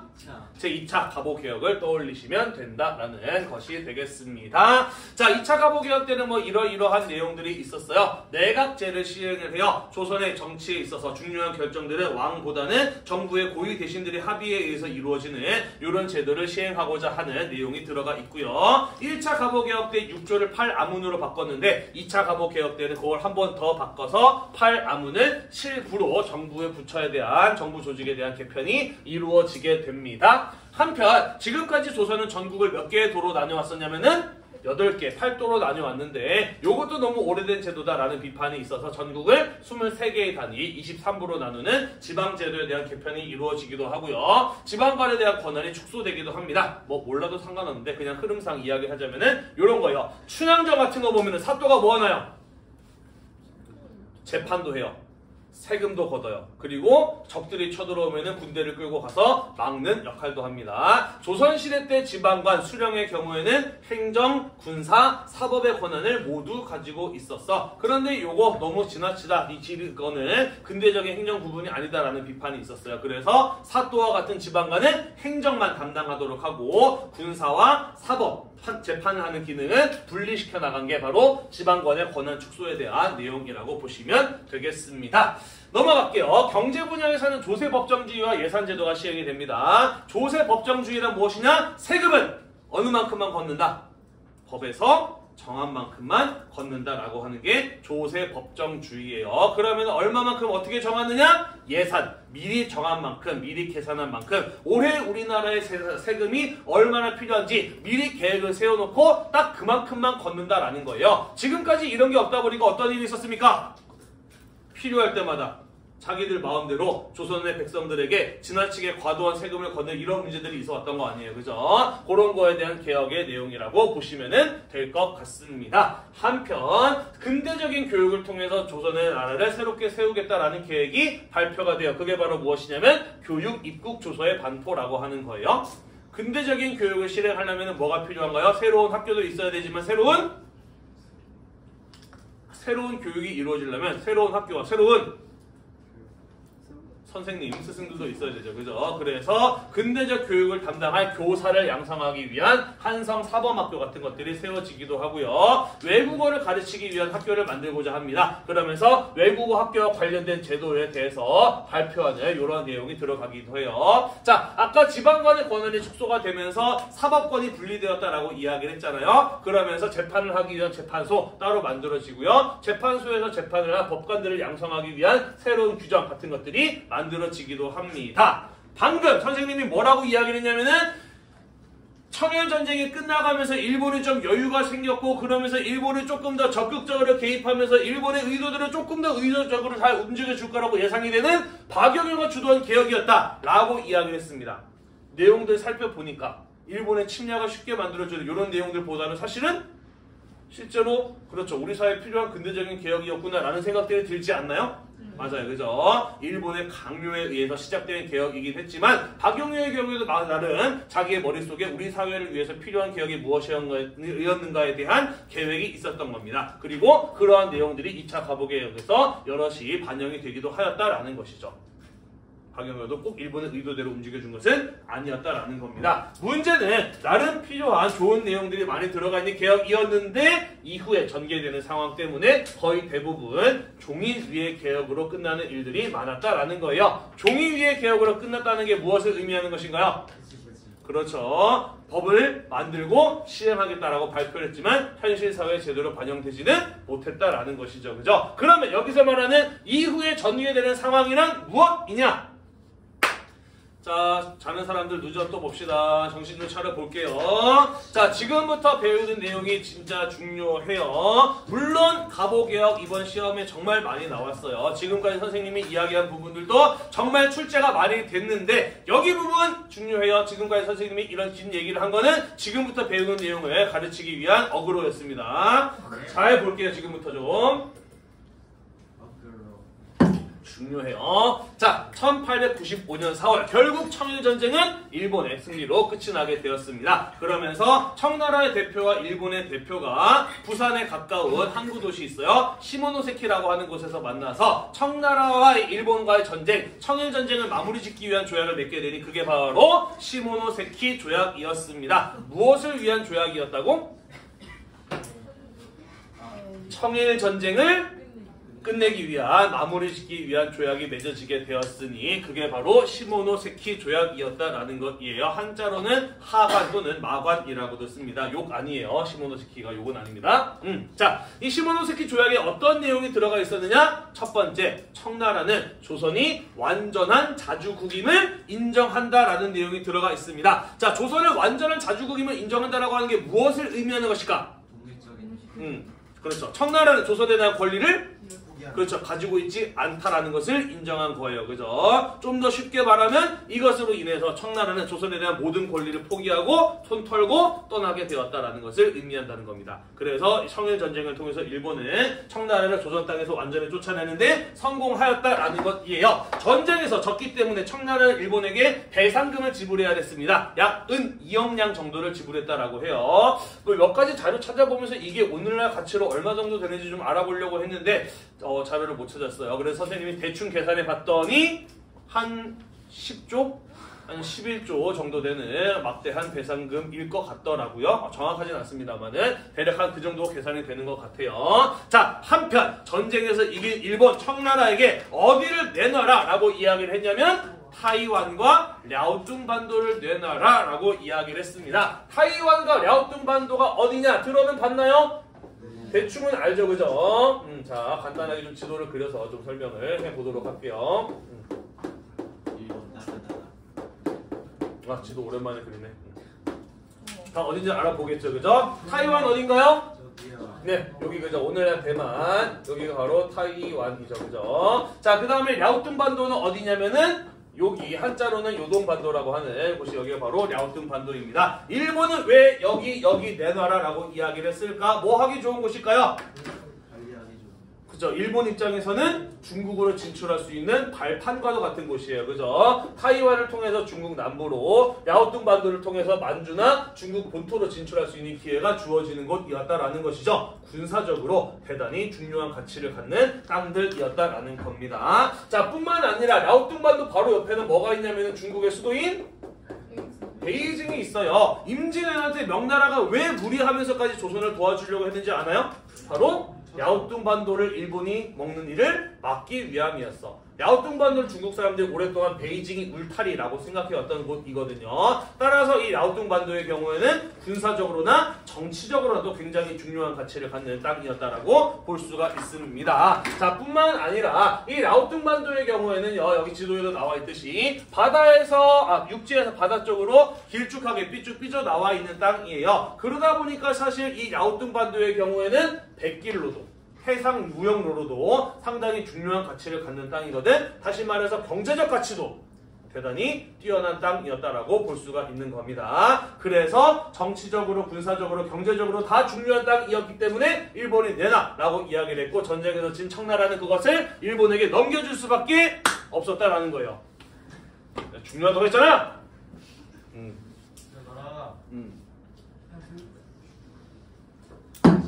제2차 가보개혁을 떠올리시면 된다라는 것이 되겠습니다. 자, 2차 가보개혁 때는 뭐 이러이러한 내용들이 있었어요. 내각제를 시행을 해요. 조선의 정치에 있어서 중요한 결정들은 왕보다는 정부의 고위 대신들의 합의에 의해서 이루어지는 이런 제도를 시행하고자 하는 내용이 들어가 있고요. 1차 가보개혁 때 6조를 8아문으로 바꿨는데 2차 가보개혁 때는 그걸 한 번 더 바꿔서 8아문을 7구로 정부의 부처에 대한 정부 조직에 대한 개편이 이루어지게 됩니다. 한편 지금까지 조선은 전국을 몇 개의 도로 나눠왔었냐면은 8개, 8도로 나눠왔는데 이것도 너무 오래된 제도다라는 비판이 있어서 전국을 23개의 단위, 23부로 나누는 지방제도에 대한 개편이 이루어지기도 하고요. 지방관에 대한 권한이 축소되기도 합니다. 뭐 몰라도 상관없는데 그냥 흐름상 이야기하자면은 이런 거예요. 춘향전 같은 거 보면은 사또가 뭐 하나요? 재판도 해요. 세금도 걷어요. 그리고 적들이 쳐들어오면 군대를 끌고 가서 막는 역할도 합니다. 조선시대 때 지방관, 수령의 경우에는 행정, 군사, 사법의 권한을 모두 가지고 있었어. 그런데 요거 너무 지나치다. 이거는 근대적인 행정 구분이 아니다라는 비판이 있었어요. 그래서 사또와 같은 지방관은 행정만 담당하도록 하고 군사와 사법, 재판을 하는 기능은 분리시켜 나간 게 바로 지방관의 권한 축소에 대한 내용이라고 보시면 되겠습니다. 넘어갈게요. 경제 분야에서는 조세법정주의와 예산제도가 시행이 됩니다. 조세법정주의란 무엇이냐? 세금은 어느 만큼만 걷는다. 법에서 정한 만큼만 걷는다라고 하는 게 조세법정주의예요. 그러면 얼마만큼 어떻게 정하느냐? 예산, 미리 정한 만큼, 미리 계산한 만큼 올해 우리나라의 세금이 얼마나 필요한지 미리 계획을 세워놓고 딱 그만큼만 걷는다라는 거예요. 지금까지 이런 게 없다 보니까 어떤 일이 있었습니까? 필요할 때마다 자기들 마음대로 조선의 백성들에게 지나치게 과도한 세금을 걷는 이런 문제들이 있어 왔던 거 아니에요. 그죠? 그런 거에 대한 개혁의 내용이라고 보시면 될 것 같습니다. 한편 근대적인 교육을 통해서 조선의 나라를 새롭게 세우겠다라는 계획이 발표가 돼요. 그게 바로 무엇이냐면 교육 입국 조서의 반포라고 하는 거예요. 근대적인 교육을 실행하려면 뭐가 필요한가요? 새로운 학교도 있어야 되지만 새로운 교육이 이루어지려면 새로운 학교와 새로운 선생님, 스승들도 있어야 되죠. 그죠? 그래서 근대적 교육을 담당할 교사를 양성하기 위한 한성 사범학교 같은 것들이 세워지기도 하고요. 외국어를 가르치기 위한 학교를 만들고자 합니다. 그러면서 외국어 학교와 관련된 제도에 대해서 발표하는 이런 내용이 들어가기도 해요. 자, 아까 지방관의 권한이 축소가 되면서 사법권이 분리되었다라고 이야기를 했잖아요. 그러면서 재판을 하기 위한 재판소 따로 만들어지고요. 재판소에서 재판을 한 법관들을 양성하기 위한 새로운 규정 같은 것들이 만들어지기도 합니다. 방금 선생님이 뭐라고 이야기를 했냐면은 청일전쟁이 끝나가면서 일본이 좀 여유가 생겼고 그러면서 일본이 조금 더 적극적으로 개입하면서 일본의 의도들을 조금 더 의도적으로 잘 움직여줄 거라고 예상이 되는 박영효가 주도한 개혁이었다라고 이야기를 했습니다. 내용들 살펴보니까 일본의 침략을 쉽게 만들어주는 이런 내용들보다는 사실은 실제로 그렇죠. 우리 사회에 필요한 근대적인 개혁이었구나라는 생각들이 들지 않나요? 맞아요. 그죠? 일본의 강요에 의해서 시작된 개혁이긴 했지만 박영효의 경우에도 나름 자기의 머릿속에 우리 사회를 위해서 필요한 개혁이 무엇이었는가에 대한 계획이 있었던 겁니다. 그리고 그러한 내용들이 2차 가보개혁에서 여럿이 반영이 되기도 하였다라는 것이죠. 박영효도 꼭 일본의 의도대로 움직여준 것은 아니었다라는 겁니다. 문제는 나름 필요한 좋은 내용들이 많이 들어가 있는 개혁이었는데 이후에 전개되는 상황 때문에 거의 대부분 종이 위의 개혁으로 끝나는 일들이 많았다라는 거예요. 종이 위의 개혁으로 끝났다는 게 무엇을 의미하는 것인가요? 그렇죠. 법을 만들고 시행하겠다라고 발표를 했지만 현실 사회에 제대로 반영되지는 못했다라는 것이죠. 그죠? 그러면 여기서 말하는 이후에 전개되는 상황이란 무엇이냐? 자, 자는 사람들 늦어 또 봅시다. 정신 좀 차려 볼게요. 자, 지금부터 배우는 내용이 진짜 중요해요. 물론 가보개혁 이번 시험에 정말 많이 나왔어요. 지금까지 선생님이 이야기한 부분들도 정말 출제가 많이 됐는데 여기 부분 중요해요. 지금까지 선생님이 이런 긴 얘기를 한 거는 지금부터 배우는 내용을 가르치기 위한 어그로였습니다. 잘 볼게요. 지금부터 좀. 중요해요. 자, 1895년 4월 결국 청일전쟁은 일본의 승리로 끝이 나게 되었습니다. 그러면서 청나라의 대표와 일본의 대표가 부산에 가까운 항구 도시 있어요. 시모노세키라고 하는 곳에서 만나서 청나라와 일본과의 전쟁, 청일전쟁을 마무리 짓기 위한 조약을 맺게 되니 그게 바로 시모노세키 조약이었습니다. 무엇을 위한 조약이었다고? 청일전쟁을 끝내기 위한, 마무리 짓기 위한 조약이 맺어지게 되었으니 그게 바로 시모노세키 조약이었다라는 것이에요. 한자로는 하관 또는 마관이라고도 씁니다. 욕 아니에요. 시모노세키가 욕은 아닙니다. 자, 이 시모노세키 조약에 어떤 내용이 들어가 있었느냐? 첫 번째, 청나라는 조선이 완전한 자주국임을 인정한다라는 내용이 들어가 있습니다. 자, 조선을 완전한 자주국임을 인정한다라고 하는 게 무엇을 의미하는 것일까? 그렇죠. 청나라는 조선에 대한 권리를 그렇죠. 가지고 있지 않다라는 것을 인정한 거예요. 그죠? 좀 더 쉽게 말하면 이것으로 인해서 청나라는 조선에 대한 모든 권리를 포기하고 손 털고 떠나게 되었다라는 것을 의미한다는 겁니다. 그래서 청일전쟁을 통해서 일본은 청나라를 조선 땅에서 완전히 쫓아내는데 성공하였다라는 것이에요. 전쟁에서 졌기 때문에 청나라는 일본에게 배상금을 지불해야 됐습니다. 약 은 2억량 정도를 지불했다라고 해요. 몇 가지 자료 찾아보면서 이게 오늘날 가치로 얼마 정도 되는지 좀 알아보려고 했는데 자료를 못 찾았어요. 그래서 선생님이 대충 계산해 봤더니 한 10조? 한 11조 정도 되는 막대한 배상금일 것 같더라고요. 정확하진 않습니다만은 대략 한 그 정도 계산이 되는 것 같아요. 자, 한편 전쟁에서 이긴 일본 청나라에게 어디를 내놔라 라고 이야기를 했냐면 타이완과 랴오뚱반도를 내놔라 라고 이야기를 했습니다. 타이완과 랴오뚱반도가 어디냐 들어는 봤나요? 대충은 알죠, 그죠? 자, 간단하게 좀 지도를 그려서 좀 설명을 해보도록 할게요. 아, 지도 오랜만에 그리네. 다 어딘지 알아보겠죠, 그죠? 타이완 어딘가요? 네, 여기 그죠? 오늘날 대만, 여기가 바로 타이완이죠, 그죠? 자, 그 다음에 랴오뚱반도는 어디냐면은 여기 한자로는 요동반도라고 하는 곳이 여기가 바로 랴오뚱반도입니다. 일본은 왜 여기 내놔라 라고 이야기를 했을까? 뭐 하기 좋은 곳일까요? 그죠? 일본 입장에서는 중국으로 진출할 수 있는 발판과도 같은 곳이에요. 그죠? 타이완을 통해서 중국 남부로, 랴오뚱반도를 통해서 만주나 중국 본토로 진출할 수 있는 기회가 주어지는 곳이었다라는 것이죠. 군사적으로 대단히 중요한 가치를 갖는 땅들이었다라는 겁니다. 자, 뿐만 아니라 랴오뚱반도 바로 옆에는 뭐가 있냐면 중국의 수도인 베이징이 있어요. 임진왜란때 명나라가 왜 무리하면서까지 조선을 도와주려고 했는지 아나요? 바로 랴오뚱반도를 일본이 먹는 일을 막기 위함이었어. 랴오뚱반도는 중국 사람들이 오랫동안 베이징이 울타리라고 생각해왔던 곳이거든요. 따라서 이 랴오뚱반도의 경우에는 군사적으로나 정치적으로도 굉장히 중요한 가치를 갖는 땅이었다라고 볼 수가 있습니다. 자, 뿐만 아니라 이 랴오뚱반도의 경우에는요, 여기 지도에도 나와 있듯이 육지에서 바다 쪽으로 길쭉하게 삐쭉 나와 있는 땅이에요. 그러다 보니까 사실 이 랴오뚱반도의 경우에는 백길로도 해상 무역로로도 상당히 중요한 가치를 갖는 땅이거든. 다시 말해서 경제적 가치도 대단히 뛰어난 땅이었다라고 볼 수가 있는 겁니다. 그래서 정치적으로, 군사적으로, 경제적으로 다 중요한 땅이었기 때문에 일본이 내놔라고 이야기를 했고 전쟁에서 진 청나라는 그것을 일본에게 넘겨줄 수밖에 없었다라는 거예요. 중요하다고 했잖아.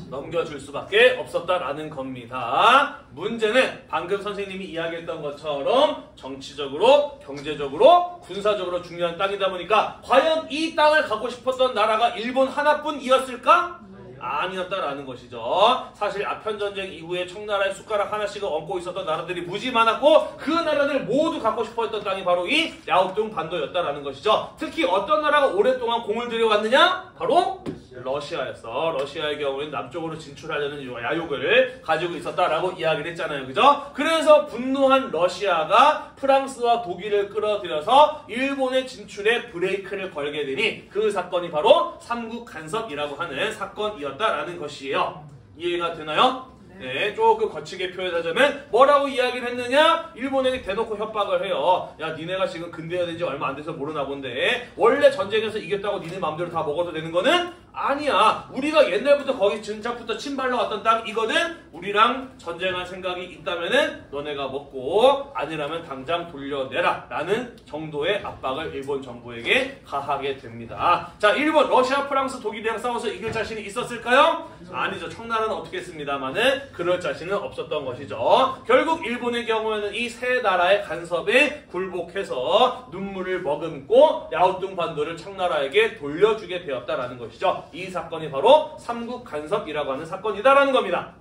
넘겨줄 수밖에 없었다라는 겁니다. 문제는 방금 선생님이 이야기했던 것처럼 정치적으로, 경제적으로, 군사적으로 중요한 땅이다 보니까 과연 이 땅을 갖고 싶었던 나라가 일본 하나뿐이었을까? 아니었다라는 것이죠. 사실 아편전쟁 이후에 청나라에 숟가락 하나씩을 얹고 있었던 나라들이 무지 많았고 그 나라들 모두 갖고 싶어했던 땅이 바로 이 야오뚱 반도였다라는 것이죠. 특히 어떤 나라가 오랫동안 공을 들여왔느냐? 바로 러시아였어. 러시아의 경우에는 남쪽으로 진출하려는 야욕을 가지고 있었다라고 이야기를 했잖아요. 그죠? 그래서 분노한 러시아가 프랑스와 독일을 끌어들여서 일본의 진출에 브레이크를 걸게 되니 그 사건이 바로 삼국 간섭이라고 하는 사건이었다라는 것이에요. 이해가 되나요? 네, 조금 거치게 표현하자면 뭐라고 이야기를 했느냐? 일본에게 대놓고 협박을 해요. 야, 니네가 지금 근대화된 지 얼마 안 돼서 모르나 본데 원래 전쟁에서 이겼다고 니네 마음대로 다 먹어도 되는 거는 아니야. 우리가 옛날부터 거기 진작부터 침발로 왔던 땅 이거는 우리랑 전쟁할 생각이 있다면은 너네가 먹고 아니라면 당장 돌려내라 라는 정도의 압박을 일본 정부에게 가하게 됩니다. 자, 일본, 러시아, 프랑스, 독일이랑 싸워서 이길 자신이 있었을까요? 아니죠. 청나라는 어떻게 했습니다만은 그럴 자신은 없었던 것이죠. 결국 일본의 경우에는 이 세 나라의 간섭에 굴복해서 눈물을 머금고 야오뚱 반도를 청나라에게 돌려주게 되었다라는 것이죠. 이 사건이 바로 삼국 간섭이라고 하는 사건이다라는 겁니다.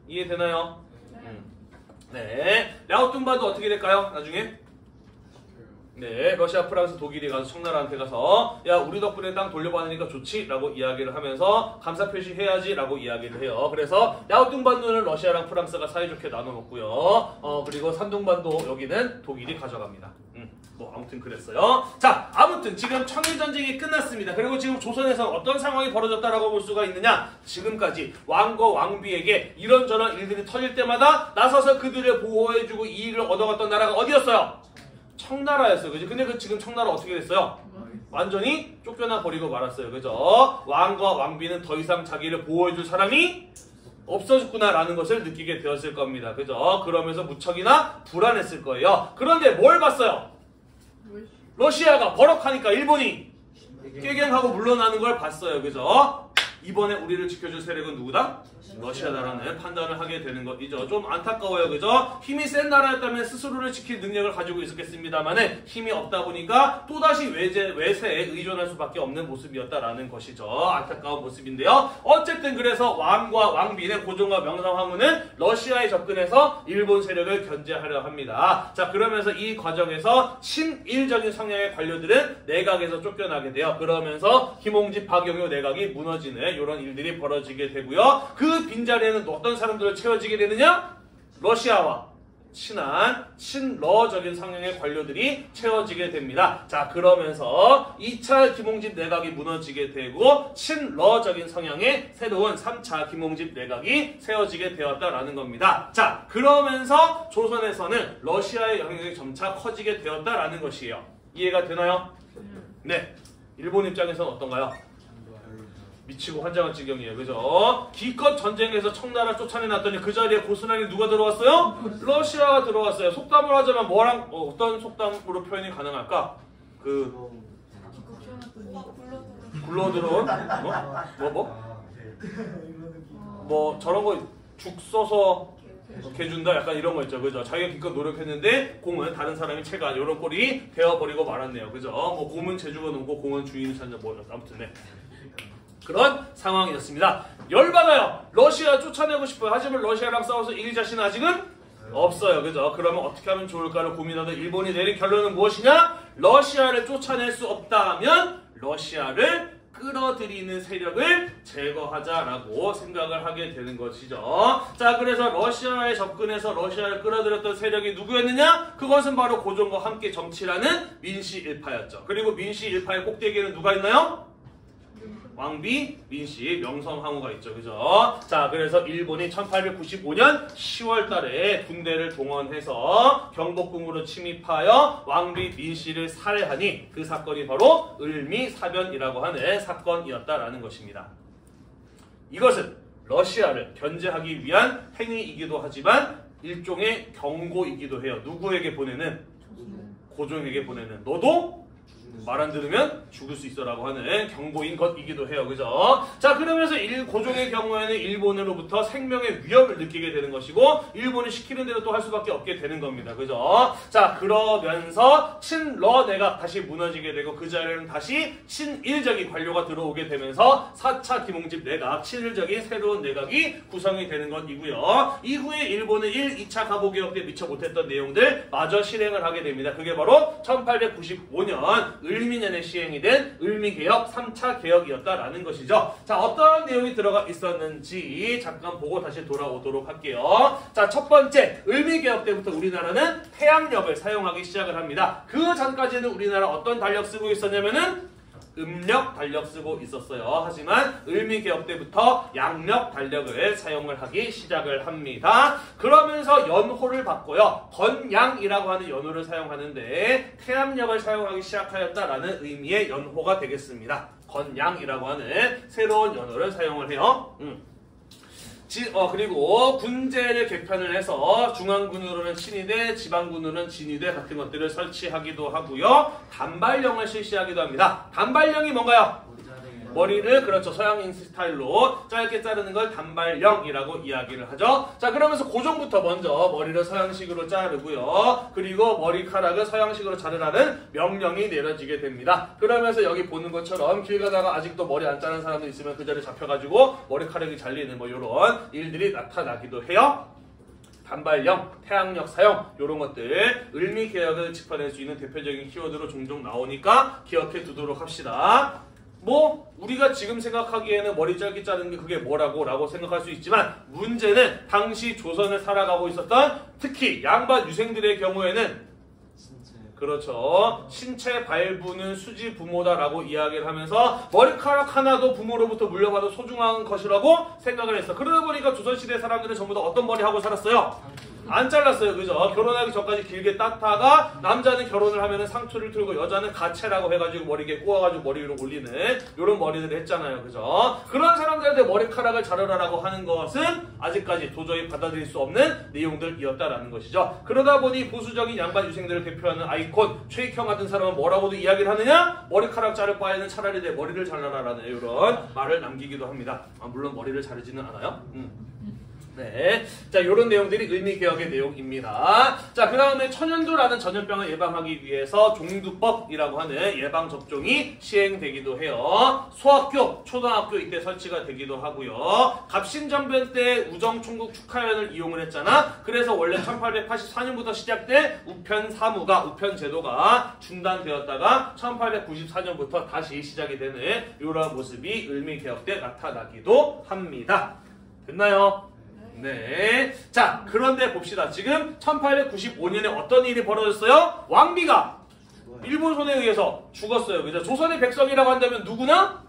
이해되나요? 네. 야오뚱 반도 어떻게 될까요? 나중에? 네, 러시아, 프랑스, 독일이 가서 청나라한테 가서 야, 우리 덕분에 땅 돌려받으니까 좋지? 라고 이야기를 하면서 감사 표시해야지 라고 이야기를 해요. 그래서 야오뚱 반도는 러시아랑 프랑스가 사이좋게 나눠 먹고요. 그리고 산둥반도 여기는 독일이 가져갑니다. 뭐 아무튼 그랬어요. 자, 아무튼 지금 청일전쟁이 끝났습니다. 그리고 지금 조선에서 어떤 상황이 벌어졌다라고 볼 수가 있느냐? 지금까지 왕과 왕비에게 이런저런 일들이 터질 때마다 나서서 그들을 보호해주고 이익을 얻어갔던 나라가 어디였어요? 청나라였어요. 그죠? 근데 지금 청나라 어떻게 됐어요? 완전히 쫓겨나 버리고 말았어요. 그죠? 왕과 왕비는 더 이상 자기를 보호해줄 사람이 없어졌구나라는 것을 느끼게 되었을 겁니다. 그죠? 그러면서 무척이나 불안했을 거예요. 그런데 뭘 봤어요? 러시아가 버럭하니까 일본이 깨갱하고 물러나는 걸 봤어요. 그죠? 이번에 우리를 지켜줄 세력은 누구다? 러시아다라는 판단을 하게 되는 것이죠. 좀 안타까워요. 그죠? 힘이 센 나라였다면 스스로를 지킬 능력을 가지고 있었겠습니다만은 힘이 없다 보니까 또다시 외세에 의존할 수밖에 없는 모습이었다라는 것이죠. 안타까운 모습인데요. 어쨌든 그래서 왕과 왕비는 고종과 명성황후는 러시아에 접근해서 일본 세력을 견제하려 합니다. 자, 그러면서 이 과정에서 친일적인 성향의 관료들은 내각에서 쫓겨나게 돼요. 그러면서 김홍집, 박영효 내각이 무너지는 이런 일들이 벌어지게 되고요. 그 빈자리에는 어떤 사람들을 채워지게 되느냐? 러시아와 친한 친러적인 성향의 관료들이 채워지게 됩니다. 자, 그러면서 2차 김홍집 내각이 무너지게 되고 친러적인 성향의 새로운 3차 김홍집 내각이 세워지게 되었다라는 겁니다. 자, 그러면서 조선에서는 러시아의 영향력이 점차 커지게 되었다라는 것이에요. 이해가 되나요? 네. 일본 입장에서는 어떤가요? 미치고 환장한 지경이에요. 그죠? 기껏 전쟁에서 청나라 쫓아내놨더니 그 자리에 고스란히 누가 들어왔어요? 러시아가 들어왔어요. 속담을 하자면 뭐랑 어떤 속담으로 표현이 가능할까? 굴러 들어온? 뭐 저런 거 죽 써서 개준다? 약간 이런 거 있죠. 그죠? 자기가 기껏 노력했는데 공은 다른 사람이 채가 이런 꼴이 되어버리고 말았네요. 그죠? 뭐 공은 재주가 높고 공은 주인을 찾는 뭐 아무튼 네. 그런 상황이었습니다. 열받아요. 러시아 쫓아내고 싶어요. 하지만 러시아랑 싸워서 이길 자신은 아직은 없어요. 그죠? 그러면 어떻게 하면 좋을까를 고민하던 일본이 내린 결론은 무엇이냐? 러시아를 쫓아낼 수 없다면 러시아를 끌어들이는 세력을 제거하자라고 생각을 하게 되는 것이죠. 자, 그래서 러시아에 접근해서 러시아를 끌어들였던 세력이 누구였느냐? 그것은 바로 고종과 함께 정치라는 민씨일파였죠. 그리고 민씨일파의 꼭대기에는 누가 있나요? 왕비, 민씨, 명성황후가 있죠. 그죠? 자, 그래서 일본이 1895년 10월 달에 군대를 동원해서 경복궁으로 침입하여 왕비, 민씨를 살해하니 그 사건이 바로 을미사변이라고 하는 사건이었다라는 것입니다. 이것은 러시아를 견제하기 위한 행위이기도 하지만 일종의 경고이기도 해요. 누구에게 보내는? 고종에게 보내는. 너도 말 안 들으면 죽을 수 있어라고 하는 경고인 것이기도 해요. 그죠? 자, 그러면서 고종의 경우에는 일본으로부터 생명의 위협을 느끼게 되는 것이고 일본이 시키는 대로 또 할 수밖에 없게 되는 겁니다. 그죠? 자, 그러면서 친러 내각 다시 무너지게 되고 그 자리에는 다시 친일적인 관료가 들어오게 되면서 4차 김홍집 내각, 친일적인 새로운 내각이 구성이 되는 것이고요. 이후에 일본은 2차 가보개혁 때 미처 못했던 내용들 마저 실행을 하게 됩니다. 그게 바로 1895년 을미년에 시행이 된 을미개혁 3차 개혁이었다라는 것이죠. 자, 어떤 내용이 들어가 있었는지 잠깐 보고 다시 돌아오도록 할게요. 자, 첫 번째, 을미개혁 때부터 우리나라는 태양력을 사용하기 시작을 합니다. 그 전까지는 우리나라 어떤 달력 쓰고 있었냐면은 음력 달력 쓰고 있었어요. 하지만 을미개혁 때부터 양력 달력을 사용을 하기 시작을 합니다. 그러면서 연호를 바꿔요. 건양이라고 하는 연호를 사용하는데 태양력을 사용하기 시작하였다라는 의미의 연호가 되겠습니다. 건양이라고 하는 새로운 연호를 사용을 해요. 그리고 군제를 개편을 해서 중앙군으로는 친위대, 지방군으로는 진위대 같은 것들을 설치하기도 하고요. 단발령을 실시하기도 합니다. 단발령이 뭔가요? 머리를 그렇죠. 서양인 스타일로 짧게 자르는 걸 단발령이라고 이야기를 하죠. 자, 그러면서 고종부터 먼저 머리를 서양식으로 자르고요. 그리고 머리카락을 서양식으로 자르라는 명령이 내려지게 됩니다. 그러면서 여기 보는 것처럼 길 가다가 아직도 머리 안 자른 사람도 있으면 그 자리에 잡혀가지고 머리카락이 잘리는 뭐 이런 일들이 나타나기도 해요. 단발령, 태양력 사용 이런 것들 을미개혁을 짚어낼 수 있는 대표적인 키워드로 종종 나오니까 기억해 두도록 합시다. 뭐 우리가 지금 생각하기에는 머리 짧게 자르는 게 그게 뭐라고 라고 생각할 수 있지만 문제는 당시 조선을 살아가고 있었던 특히 양반 유생들의 경우에는 그렇죠. 신체 발부는 수지 부모다라고 이야기를 하면서 머리카락 하나도 부모로부터 물려받아 소중한 것이라고 생각을 했어. 그러다 보니까 조선시대 사람들은 전부 다 어떤 머리 하고 살았어요? 안 잘랐어요. 그죠? 결혼하기 전까지 길게 땄다가 남자는 결혼을 하면은 상투를 틀고 여자는 가채라고 해가지고 머리에 꼬아가지고 머리 위로 올리는 이런 머리들을 했잖아요. 그죠? 그런 사람들한테 머리카락을 자르라라고 하는 것은 아직까지 도저히 받아들일 수 없는 내용들이었다라는 것이죠. 그러다 보니 보수적인 양반 유생들을 대표하는 아이콘 최익형 같은 사람은 뭐라고도 이야기를 하느냐? 머리카락 자를 바에는 차라리 내 머리를 잘라라라는 이런 말을 남기기도 합니다. 물론 머리를 자르지는 않아요. 네. 자, 요런 내용들이 을미개혁의 내용입니다. 자, 그 다음에 천연두라는 전염병을 예방하기 위해서 종두법이라고 하는 예방접종이 시행되기도 해요. 소학교, 초등학교 이때 설치가 되기도 하고요. 갑신전변 때 우정총국 축하연을 이용을 했잖아. 그래서 원래 1884년부터 시작된 우편사무가, 우편제도가 중단되었다가 1894년부터 다시 시작이 되는 이런 모습이 을미개혁 때 나타나기도 합니다. 됐나요? 네. 자, 그런데 봅시다. 지금 1895년에 어떤 일이 벌어졌어요? 왕비가 일본 손에 의해서 죽었어요. 그죠? 조선의 백성이라고 한다면 누구나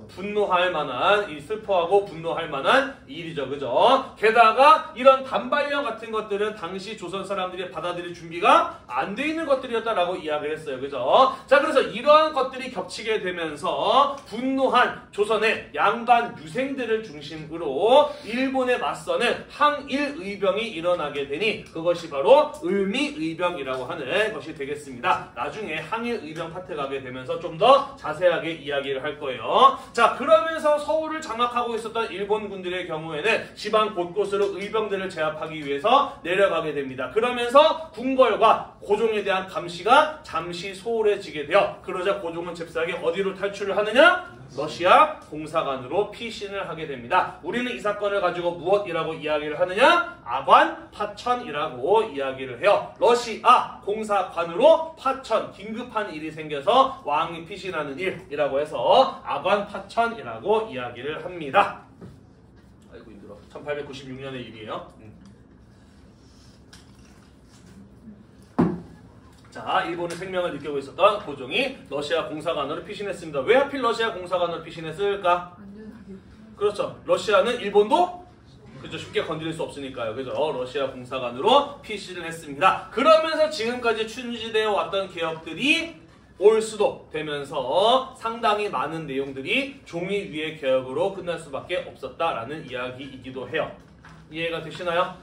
분노할 만한, 슬퍼하고 분노할 만한 일이죠. 그죠? 게다가 이런 단발령 같은 것들은 당시 조선 사람들이 받아들일 준비가 안 돼 있는 것들이었다라고 이야기를 했어요. 그죠? 자, 그래서 이러한 것들이 겹치게 되면서 분노한 조선의 양반 유생들을 중심으로 일본에 맞서는 항일의병이 일어나게 되니 그것이 바로 을미의병이라고 하는 것이 되겠습니다. 나중에 항일의병 파트 가게 되면서 좀 더 자세하게 이야기를 할 거예요. 자, 그러면서 서울을 장악하고 있었던 일본군들의 경우에는 지방 곳곳으로 의병들을 제압하기 위해서 내려가게 됩니다. 그러면서 궁궐과 고종에 대한 감시가 잠시 소홀해지게 되어 그러자 고종은 잽싸게 어디로 탈출을 하느냐? 러시아 공사관으로 피신을 하게 됩니다. 우리는 이 사건을 가지고 무엇이라고 이야기를 하느냐? 아관 파천이라고 이야기를 해요. 러시아 공사관으로 파천, 긴급한 일이 생겨서 왕이 피신하는 일이라고 해서 아관 파천이라고 이야기를 합니다. 아이고 힘들어. 1896년의 일이에요. 자, 일본의 생명을 느끼고 있었던 고종이 러시아 공사관으로 피신했습니다. 왜 하필 러시아 공사관으로 피신했을까? 그렇죠. 러시아는 일본도 그죠, 쉽게 건드릴 수 없으니까요. 그죠? 러시아 공사관으로 피신을 했습니다. 그러면서 지금까지 추진되어 왔던 개혁들이 올 수도 되면서 상당히 많은 내용들이 종이 위의 개혁으로 끝날 수밖에 없었다라는 이야기이기도 해요. 이해가 되시나요?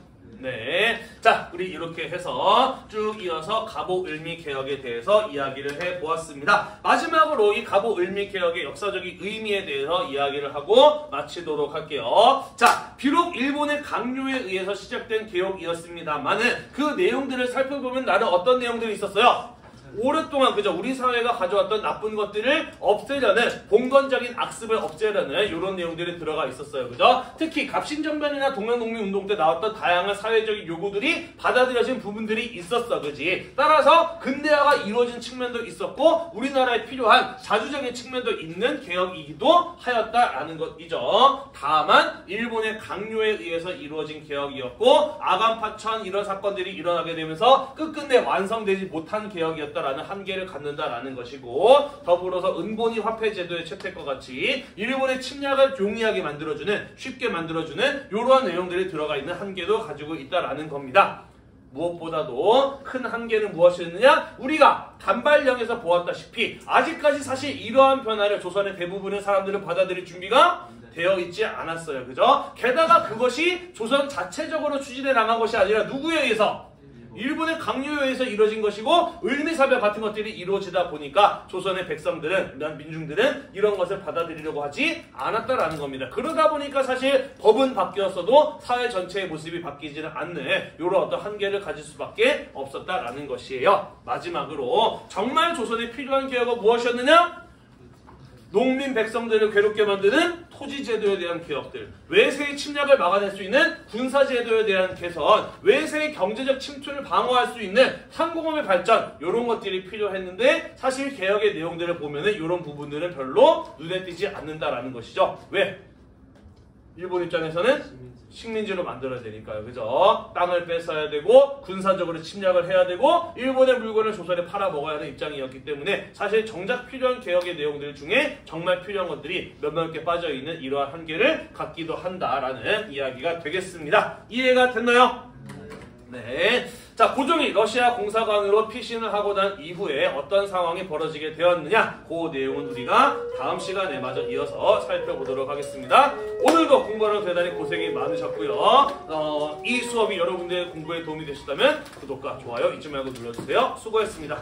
네. 자, 우리 이렇게 해서 쭉 이어서 갑오을미개혁에 대해서 이야기를 해보았습니다. 마지막으로 이 갑오을미개혁의 역사적인 의미에 대해서 이야기를 하고 마치도록 할게요. 자, 비록 일본의 강요에 의해서 시작된 개혁이었습니다만은 그 내용들을 살펴보면 나는 어떤 내용들이 있었어요? 오랫동안 그저 우리 사회가 가져왔던 나쁜 것들을 없애려는 봉건적인 악습을 없애려는 이런 내용들이 들어가 있었어요. 그죠? 특히 갑신정변이나 동명농민운동 때 나왔던 다양한 사회적인 요구들이 받아들여진 부분들이 있었어. 그지? 따라서 근대화가 이루어진 측면도 있었고 우리나라에 필요한 자주적인 측면도 있는 개혁이기도 하였다라는 것이죠. 다만 일본의 강요에 의해서 이루어진 개혁이었고 아간파천 이런 사건들이 일어나게 되면서 끝끝내 완성되지 못한 개혁이었다 라는 한계를 갖는다라는 것이고 더불어서 은본위 화폐 제도의 채택과 같이 일본의 침략을 용이하게 만들어주는 쉽게 만들어주는 이러한 내용들이 들어가 있는 한계도 가지고 있다라는 겁니다. 무엇보다도 큰 한계는 무엇이었느냐? 우리가 단발령에서 보았다시피 아직까지 사실 이러한 변화를 조선의 대부분의 사람들은 받아들일 준비가 되어 있지 않았어요. 그죠? 게다가 그것이 조선 자체적으로 추진해 나간 것이 아니라 누구에 의해서? 일본의 강요에 의해서 이루어진 것이고 을미사별 같은 것들이 이루어지다 보니까 조선의 백성들은, 민중들은 이런 것을 받아들이려고 하지 않았다라는 겁니다. 그러다 보니까 사실 법은 바뀌었어도 사회 전체의 모습이 바뀌지는 않는 이런 어떤 한계를 가질 수밖에 없었다라는 것이에요. 마지막으로 정말 조선에 필요한 개혁은 무엇이었느냐? 농민 백성들을 괴롭게 만드는 토지제도에 대한 개혁들, 외세의 침략을 막아낼 수 있는 군사제도에 대한 개선, 외세의 경제적 침투를 방어할 수 있는 상공업의 발전, 이런 것들이 필요했는데 사실 개혁의 내용들을 보면은 이런 부분들은 별로 눈에 띄지 않는다라는 것이죠. 왜? 일본 입장에서는 식민지로 만들어야 되니까요. 그죠? 땅을 뺏어야 되고 군사적으로 침략을 해야 되고 일본의 물건을 조선에 팔아먹어야 하는 입장이었기 때문에 사실 정작 필요한 개혁의 내용들 중에 정말 필요한 것들이 몇몇 개 빠져있는 이러한 한계를 갖기도 한다라는 이야기가 되겠습니다. 이해가 됐나요? 네. 자, 고종이 러시아 공사관으로 피신을 하고 난 이후에 어떤 상황이 벌어지게 되었느냐, 그 내용은 우리가 다음 시간에 마저 이어서 살펴보도록 하겠습니다. 오늘도 공부하러 대단히 고생이 많으셨고요. 이 수업이 여러분들의 공부에 도움이 되셨다면 구독과 좋아요 잊지 말고 눌러주세요. 수고했습니다.